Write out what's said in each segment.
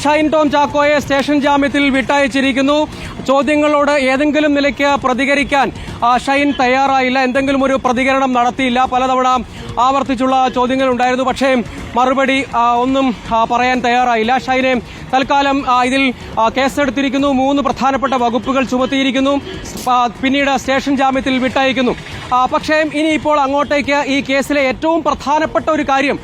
Shine Tom ചാക്കോയെ station ജാമ്യത്തിൽ വിട്ടയച്ചിരിക്കുന്നു. ചോദ്യങ്ങളോട് ഏതെങ്കിലും നിലയ്ക്ക് പ്രതികരിക്കാൻ ഷൈൻ തയ്യാറായില്ല. എന്തെങ്കിലും ഒരു പ്രതികരണം നടത്തിയില്ല. പലതവണ ആവർത്തിച്ചുള്ള ചോദ്യങ്ങളുണ്ടായിരുന്നു. പക്ഷേ മറുപടി ഒന്നും പറയാൻ തയ്യാറായില്ല. ഷൈനെ തൽക്കാലം ഇതിൽ കേസെടുത്തിരിക്കുന്നു. 3 പ്രധാനപ്പെട്ട വകുപ്പുകൾ ചുമത്തിയിരിക്കുന്നു. പിന്നീട് സ്റ്റേഷൻ ജാമ്യത്തിൽ വിട്ടയക്കുന്നു. പക്ഷേ ഇനിയിപ്പോൾ അങ്ങോട്ടേക്ക് ഈ കേസിലെ ഏറ്റവും പ്രധാനപ്പെട്ട ഒരു കാര്യം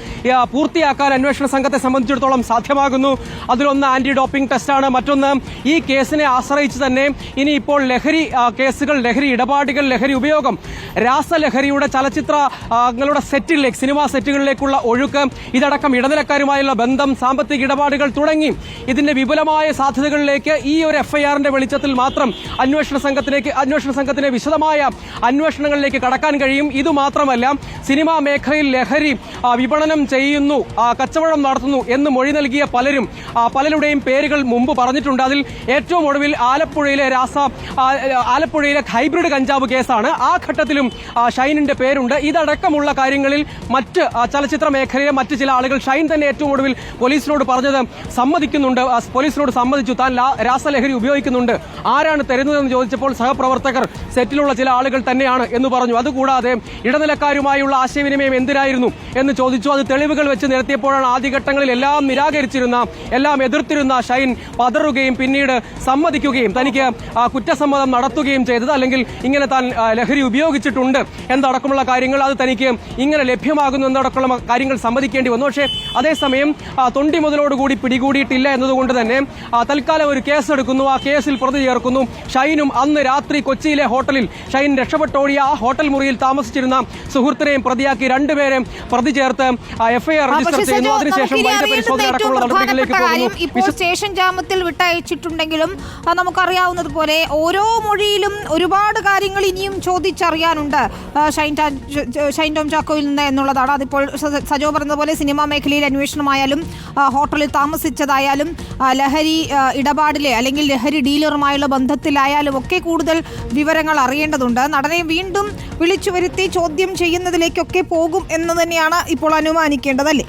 പൂർത്തിയാക്കാൻ അന്വേഷണ സംഘത്തെ സംബന്ധിച്ചിടത്തോളം സാധ്യമാകുന്നു. അതിലൊന്ന് ആന്റി ഡോപ്പിംഗ് ടെസ്റ്റാണ്. മറ്റൊന്ന് ഈ കേസിനെ ആശ്രയിച്ച് തന്നെ ഇനിയിപ്പോൾ ലഹരി കേസുകൾ, ലഹരി ഇടപാടുകൾ, ലഹരി ഉപയോഗം, രാസലഹരിയുടെ ചലച്ചിത്രങ്ങളുടെ സെറ്റുകളിലേക്ക്, സിനിമാ സെറ്റുകളിലേക്കുള്ള ഒഴുക്ക്, ഇതടക്കം ഇടനിലക്കാരുമായുള്ള ബന്ധം, സാമ്പത്തിക ഇടപാടുകൾ തുടങ്ങി ഇതിന്റെ വിപുലമായ സാധ്യതകളിലേക്ക് ഈ ഒരു എഫ്ഐആറിന്റെ വെളിച്ചത്തിൽ മാത്രം അന്വേഷണ സംഘത്തിന് വിശദമായ അന്വേഷണങ്ങളിലേക്ക് കടക്കാൻ കഴിയും. ഇതുമാത്രമല്ല, സിനിമാ മേഖലയിൽ ലഹരി വിപണനം ചെയ്യുന്നു, കച്ചവടം നടത്തുന്നു എന്ന് മൊഴി നൽകിയ പലരുടെയും പേരുകൾ മുമ്പ് പറഞ്ഞിട്ടുണ്ട്. അതിൽ ഏറ്റവും ഒടുവിൽ ആലപ്പുഴയിലെ ഹൈബ്രിഡ് കഞ്ചാവ് കേസാണ്. ആ ഘട്ടത്തിലും ഷൈനിന്റെ പേരുണ്ട്. ഇതടക്കമുള്ള കാര്യങ്ങളിൽ മറ്റ് ചലച്ചിത്ര മേഖലയിലെ മറ്റ് ചില ആളുകൾ ഷൈൻ തന്നെ ഏറ്റവും ഒടുവിൽ പോലീസിനോട് പറഞ്ഞത് സമ്മതിക്കുന്നുണ്ട്. പോലീസിനോട് സമ്മതിച്ചു, താൻ രാസലഹരി ഉപയോഗിക്കുന്നുണ്ട്. ആരാണ് തരുന്നതെന്ന് ചോദിച്ചപ്പോൾ സഹപ്രവർത്തകർ, സെറ്റിലുള്ള ചില ആളുകൾ തന്നെയാണ് എന്ന് പറഞ്ഞു. അതുകൂടാതെ ഇടനിലക്കാരുമായുള്ള ആശയവിനിമയം എന്തിനായിരുന്നു എന്ന് ചോദിച്ചു. അത് തെളിവുകൾ വെച്ച് നിരത്തിയപ്പോഴാണ് ആദ്യഘട്ടങ്ങളിൽ എല്ലാം നിരാകരിച്ചിരുന്ന, എല്ലാം എതിർത്തിരുന്ന ഷൈൻ പതറുകയും പിന്നീട് സമ്മതിക്കുകയും തനിക്ക് കുറ്റസമ്മതം നടത്തുകയും ചെയ്തത്. അല്ലെങ്കിൽ ഇങ്ങനെ താൻ ലഹരി ഉപയോഗിച്ചിട്ടുണ്ട് എന്നടക്കമുള്ള കാര്യങ്ങൾ, അത് തനിക്ക് ഇങ്ങനെ ലഭ്യമാകുന്നു എന്നടക്കമുള്ള കാര്യങ്ങൾ സമ്മതിക്കേണ്ടി വന്നു. പക്ഷേ അതേസമയം തൊണ്ടി മുതലോടുകൂടി പിടികൂടിയിട്ടില്ല എന്നതുകൊണ്ട് തന്നെ തൽക്കാലം ഒരു കേസെടുക്കുന്നു. ആ കേസിൽ പ്രതി ചേർക്കുന്നു. ഷൈനും അന്ന് രാത്രി കൊച്ചിയിലെ ഹോട്ടലിൽ ഷൈൻ രക്ഷപ്പെട്ടോടിയ ആ ഹോട്ടൽ മുറിയിൽ താമസിച്ചിരുന്ന സുഹൃത്തിനെയും പ്രതിയാക്കി 2 പേരെ പ്രതി ചേർത്ത് എഫ്ഐആർ രജിസ്റ്റർ ചെയ്യുന്നു. അതിനുശേഷം വൈദ്യപരിശോധന അടക്കമുള്ള നടപടികളിലേക്ക് പോകുന്നു. ഇപ്പോൾ സ്റ്റേഷൻ ജാമ്യത്തിൽ വിട്ടയച്ചിട്ടുണ്ടെങ്കിലും നമുക്കറിയാവുന്നതുപോലെ ഓരോ മൊഴിയിലും ഒരുപാട് കാര്യങ്ങൾ ഇനിയും ചോദിച്ചറിയാനുണ്ട് ഷൈൻ ടോം ചാക്കോയിൽ നിന്ന് എന്നുള്ളതാണ്. അതിപ്പോൾ സജോ പറഞ്ഞതുപോലെ സിനിമാ മേഖലയിലെ അന്വേഷണമായാലും ഹോട്ടലിൽ താമസിച്ചതായാലും ലഹരി ഇടപാടിലെ അല്ലെങ്കിൽ ലഹരി ഡീലറുമായുള്ള ബന്ധത്തിലായാലും ഒക്കെ കൂടുതൽ വിവരങ്ങൾ അറിയേണ്ടതുണ്ട്. നടനെ വീണ്ടും വിളിച്ചു വരുത്തി ചോദ്യം ചെയ്യുന്നതിലേക്കൊക്കെ പോകും എന്ന് തന്നെയാണ് ഇപ്പോൾ അനുമാനിക്കേണ്ടതല്ലേ?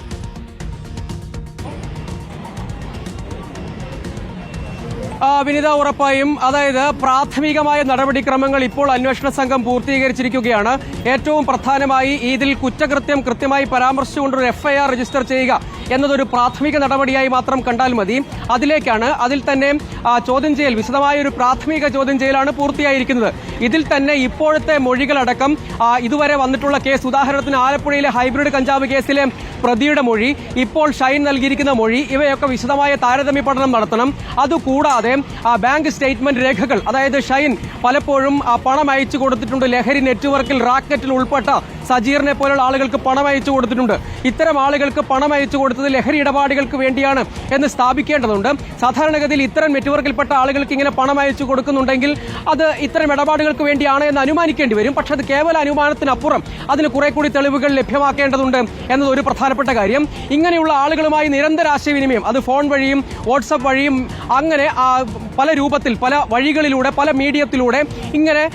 വിനിത, ഉറപ്പായും. അതായത് പ്രാഥമികമായ നടപടിക്രമങ്ങൾ ഇപ്പോൾ അന്വേഷണ സംഘം പൂർത്തീകരിച്ചിരിക്കുകയാണ്. ഏറ്റവും പ്രധാനമായി ഇതിൽ കുറ്റകൃത്യം കൃത്യമായി പരാമർശിച്ചുകൊണ്ടൊരു എഫ്ഐആർ രജിസ്റ്റർ ചെയ്യുക എന്നതൊരു പ്രാഥമിക നടപടിയായി മാത്രം കണ്ടാൽ മതി. അതിൽ തന്നെ ചോദ്യം ചെയ്യൽ, വിശദമായ ഒരു പ്രാഥമിക ചോദ്യം ചെയ്യലാണ് പൂർത്തിയായിരിക്കുന്നത്. ഇതിൽ തന്നെ ഇപ്പോഴത്തെ മൊഴികളടക്കം ഇതുവരെ വന്നിട്ടുള്ള കേസ്, ഉദാഹരണത്തിന് ആലപ്പുഴയിലെ ഹൈബ്രിഡ് കഞ്ചാവ് കേസിലെ പ്രതിയുടെ മൊഴി, ഇപ്പോൾ ഷൈൻ നൽകിയിരിക്കുന്ന മൊഴി, ഇവയൊക്കെ വിശദമായ താരതമ്യ പഠനം നടത്തണം. അതുകൂടാതെ ബാങ്ക് സ്റ്റേറ്റ്മെന്റ് രേഖകൾ, അതായത് ഷൈൻ പലപ്പോഴും പണം അയച്ചു കൊടുത്തിട്ടുണ്ട്. ലഹരി നെറ്റ്വർക്കിൽ, റാക്കറ്റിൽ ഉൾപ്പെട്ട സജീറിനെ പോലുള്ള ആളുകൾക്ക് പണം അയച്ചു കൊടുത്തിട്ടുണ്ട്. ഇത്തരം ആളുകൾക്ക് പണം അയച്ചു കൊടുത്തത് ലഹരി ഇടപാടുകൾക്ക് വേണ്ടിയാണ് എന്ന് സ്ഥാപിക്കേണ്ടതുണ്ട്. സാധാരണഗതിയിൽ ഇത്തരം നെറ്റ്വർക്കിൽപ്പെട്ട ആളുകൾക്ക് ഇങ്ങനെ പണം അയച്ചു കൊടുക്കുന്നുണ്ടെങ്കിൽ അത് ഇത്തരം ഇടപാടുകൾക്ക് വേണ്ടിയാണ് എന്ന് അനുമാനിക്കേണ്ടി വരും. പക്ഷെ അത് കേവല അനുമാനത്തിനപ്പുറം അതിന് കുറെ കൂടി തെളിവുകൾ ലഭ്യമാക്കേണ്ടതുണ്ട് എന്നത് ഒരു പ്രധാനപ്പെട്ട കാര്യം. ഇങ്ങനെയുള്ള ആളുകളുമായി നിരന്തര ആശയവിനിമയം, അത് ഫോൺ വഴിയും വാട്സപ്പ് വഴിയും അങ്ങനെ പല രൂപത്തിൽ, പല വഴികളിലൂടെ, പല മീഡിയത്തിലൂടെ ഇങ്ങനെ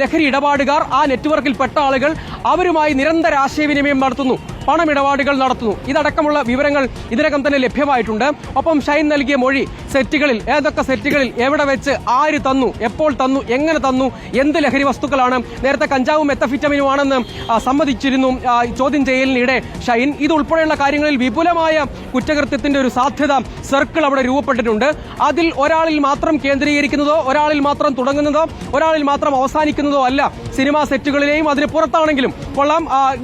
ലഹരി ഇടപാടുകാർ, ആ നെറ്റ്വർക്കിൽപ്പെട്ട ആളുകൾ അവരുമായി നിരന്തര ആശയവിനിമയം നടത്തുന്നു, പണമിടപാടുകൾ നടത്തുന്നു. ഇതടക്കമുള്ള വിവരങ്ങൾ ഇതിനകം തന്നെ ലഭ്യമായിട്ടുണ്ട്. ഒപ്പം ഷൈൻ നൽകിയ മൊഴി, സെറ്റുകളിൽ, ഏതൊക്കെ സെറ്റുകളിൽ, എവിടെ വെച്ച്, ആര് തന്നു, എപ്പോൾ തന്നു, എങ്ങനെ തന്നു, എന്ത് ലഹരി വസ്തുക്കളാണ്, നേരത്തെ കഞ്ചാവും മെത്തഫിറ്റമിനുമാണെന്ന് സമ്മതിച്ചിരുന്നു ചോദ്യം ചെയ്യലിനിടെ ഷൈൻ. ഇതുൾപ്പെടെയുള്ള കാര്യങ്ങളിൽ വിപുലമായ കുറ്റകൃത്യത്തിന്റെ ഒരു സാധ്യത സർക്കിൾ അവിടെ രൂപപ്പെട്ടിട്ടുണ്ട്. അതിൽ ഒരാളിൽ മാത്രം കേന്ദ്രീകരിക്കുന്നതോ, ഒരാളിൽ മാത്രം തുടങ്ങുന്നതോ, ഒരാളിൽ മാത്രം അവസാനിക്കുന്നതോ അല്ല സിനിമാ സെറ്റുകളിലെയും അതിന് പുറത്താണെങ്കിലും കൊള്ളാം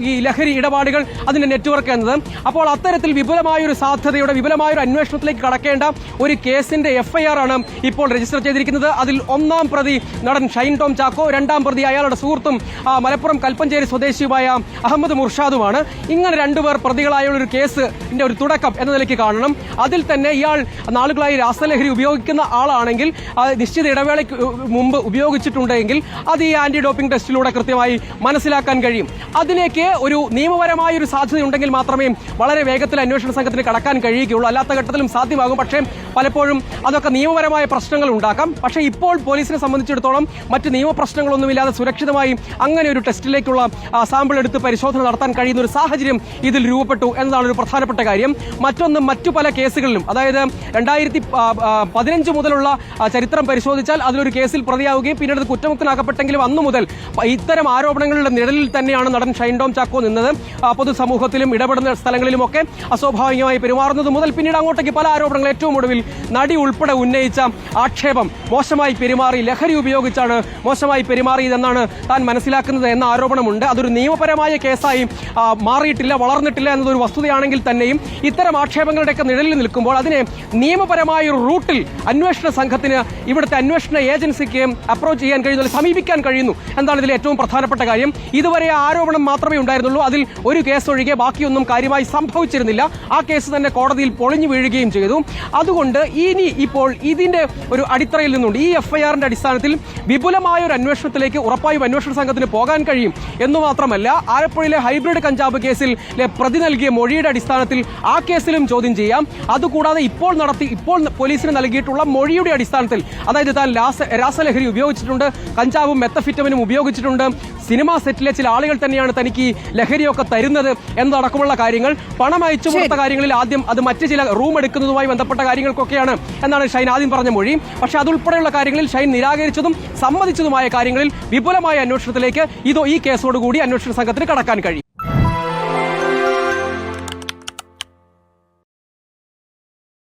ഈ ലഹരി ഇടപാടുകൾ, അതിന്റെ നെറ്റ്വർക്ക് എന്നത്. അപ്പോൾ അത്തരത്തിൽ വിപുലമായൊരു സാധ്യതയുടെ, വിപുലമായൊരു അന്വേഷണത്തിലേക്ക് കടക്കേണ്ട ഒരു കേസിന്റെ എഫ്ഐആർ ആണ് ഇപ്പോൾ രജിസ്റ്റർ ചെയ്തിരിക്കുന്നത്. അതിൽ 1-ാം പ്രതി നടൻ ഷൈൻ ടോം ചാക്കോ, 2-ാം പ്രതി അയാളുടെ സുഹൃത്തും മലപ്പുറം കൽപ്പഞ്ചേരി സ്വദേശിയുമായ അഹമ്മദ് മുർഷാദുമാണ്. ഇങ്ങനെ 2 പേർ പ്രതികളായുള്ള ഒരു കേസിന്റെ ഒരു തുടക്കം എന്ന നിലയ്ക്ക് കാണണം. അതിൽ തന്നെ ഇയാൾ നാളുകളായി രാസലഹരി ഉപയോഗിക്കുന്ന ആളാണെങ്കിൽ, നിശ്ചിത ഇടവേളയ്ക്ക് മുമ്പ് ഉപയോഗിച്ചിട്ടുണ്ടെങ്കിൽ അത് ഈ ആന്റി ഡോപ്പിംഗ് ടെസ്റ്റിലൂടെ കൃത്യമായി മനസ്സിലാക്കാൻ കഴിയും. അതിലേക്ക് ഒരു നിയമപരമായ ഒരു സാധ്യതയുണ്ടെങ്കിൽ മാത്രമേ വളരെ വേഗത്തിൽ അന്വേഷണ സംഘത്തിന് കടക്കാൻ കഴിയുകയുള്ളൂ. അല്ലാത്ത ഘട്ടത്തിലും സാധ്യമാകും. പക്ഷേ പലപ്പോഴും അതൊക്കെ നിയമപരമായ പ്രശ്നങ്ങൾ ഉണ്ടാക്കാം. പക്ഷേ ഇപ്പോൾ പോലീസിനെ സംബന്ധിച്ചിടത്തോളം മറ്റ് നിയമപ്രശ്നങ്ങളൊന്നുമില്ലാതെ സുരക്ഷിതമായി അങ്ങനെ ഒരു ടെസ്റ്റിലേക്കുള്ള സാമ്പിൾ എടുത്ത് പരിശോധന നടത്താൻ കഴിയുന്ന ഒരു സാഹചര്യം ഇതിൽ രൂപപ്പെട്ടു എന്നതാണ് ഒരു പ്രധാനപ്പെട്ട കാര്യം. മറ്റൊന്ന്, മറ്റു പല കേസുകളിലും, അതായത് 2015 മുതലുള്ള ചരിത്രം പരിശോധിച്ചാൽ അതിലൊരു കേസിൽ പ്രതിയാവുകയും പിന്നീട് കുറ്റമുക്തനാക്കപ്പെട്ടെങ്കിലും അന്നു മുതൽ ഇത്തരം ആരോപണങ്ങളുടെ നിഴലിൽ തന്നെയാണ് നടൻ ഷൈൻ ടോം ചാക്കോ നിന്നത്. പൊതുസമൂഹത്തിലും ഇടപെടുന്ന സ്ഥലങ്ങളിലുമൊക്കെ അസ്വാഭാവികമായി പെരുമാറുന്നത് മുതൽ പിന്നീട് അങ്ങോട്ടേക്ക് പല ആരോപണങ്ങൾ, ഏറ്റവും ഒടുവിൽ നടി ഉൾപ്പെടെ ഉന്നയിച്ച ആക്ഷേപം, മോശമായി പെരുമാറി, ലഹരി ഉപയോഗിച്ചാണ് മോശമായി പെരുമാറിയതെന്നാണ് താൻ മനസ്സിലാക്കുന്നത് എന്ന ആരോപണമുണ്ട്. അതൊരു നിയമപരമായ കേസായി മാറിയിട്ടില്ല, വളർന്നിട്ടില്ല എന്നതൊരു വസ്തുതയാണെങ്കിൽ തന്നെയും ഇത്തരം ആക്ഷേപങ്ങളുടെയൊക്കെ നിഴലിൽ നിൽക്കുമ്പോൾ അതിനെ നിയമപരമായ ഒരു റൂട്ടിൽ അന്വേഷണ സംഘത്തിന്, ഇവിടുത്തെ അന്വേഷണ ഏജൻസിക്ക് അപ്രോച്ച് ചെയ്യാൻ കഴിയുന്നു, സമീപിക്കാൻ കഴിയുന്നു എന്നാണ് ഇതിൽ ഏറ്റവും പ്രധാനപ്പെട്ട കാര്യം. ഇതുവരെ ആരോപണം മാത്രമേ ഉണ്ടായിരുന്നുള്ളൂ. അതിൽ ഒരു കേസ് ഒഴികെ ബാക്കിയൊന്നും കാര്യമായി സംഭവിച്ചിരുന്നില്ല. ആ കേസ് തന്നെ കോടതിയിൽ പൊളിഞ്ഞു വീഴുകയും ചെയ്തു. അതുകൊണ്ട് ഇനി ഇപ്പോൾ ഇതിന്റെ ഒരു അടിത്തറയിൽ നിന്നുണ്ട്. ഈ എഫ്ഐആറിന്റെ അടിസ്ഥാനത്തിൽ വിപുലമായ ഒരു അന്വേഷണത്തിലേക്ക് ഉറപ്പായും അന്വേഷണ സംഘത്തിന് പോകാൻ കഴിയും എന്നു മാത്രമല്ല, ആലപ്പുഴയിലെ ഹൈബ്രിഡ് കഞ്ചാവ് കേസിൽ പ്രതി നൽകിയ മൊഴിയുടെ അടിസ്ഥാനത്തിൽ ആ കേസിലും ചോദ്യം ചെയ്യാം. അതുകൂടാതെ ഇപ്പോൾ പോലീസിന് നൽകിയിട്ടുള്ള മൊഴിയുടെ അടിസ്ഥാനത്തിൽ, അതായത് താൻ രാസലഹരി ഉപയോഗിച്ചിട്ടുണ്ട്, കഞ്ചാവും മെത്തഫിറ്റമിനും ഉപയോഗിച്ചിട്ടുണ്ട്, സിനിമാ സെറ്റിലെ ചില ആളുകൾ തന്നെയാണ് തനിക്ക് ലഹരിയൊക്കെ തരുന്നത് എന്നതടക്കമുള്ള കാര്യങ്ങൾ, പണം അയച്ചു കൊടുത്ത കാര്യങ്ങളിൽ ആദ്യം അത് മറ്റ് ചില റൂം എടുക്കുന്നതുമായി ബന്ധപ്പെട്ട കാര്യങ്ങൾക്കൊക്കെയാണ് എന്നാണ് ഷൈൻ ആദ്യം പറഞ്ഞ മൊഴി. പക്ഷേ അതുൾപ്പെടെയുള്ള കാര്യങ്ങളിൽ ഷൈൻ നിരാകരിച്ചതും സമ്മതിച്ചതുമായ കാര്യങ്ങളിൽ വിപുലമായ അന്വേഷണത്തിലേക്ക് ഈ കേസോടുകൂടി അന്വേഷണ സംഘത്തിന് കടക്കാൻ കഴിയും.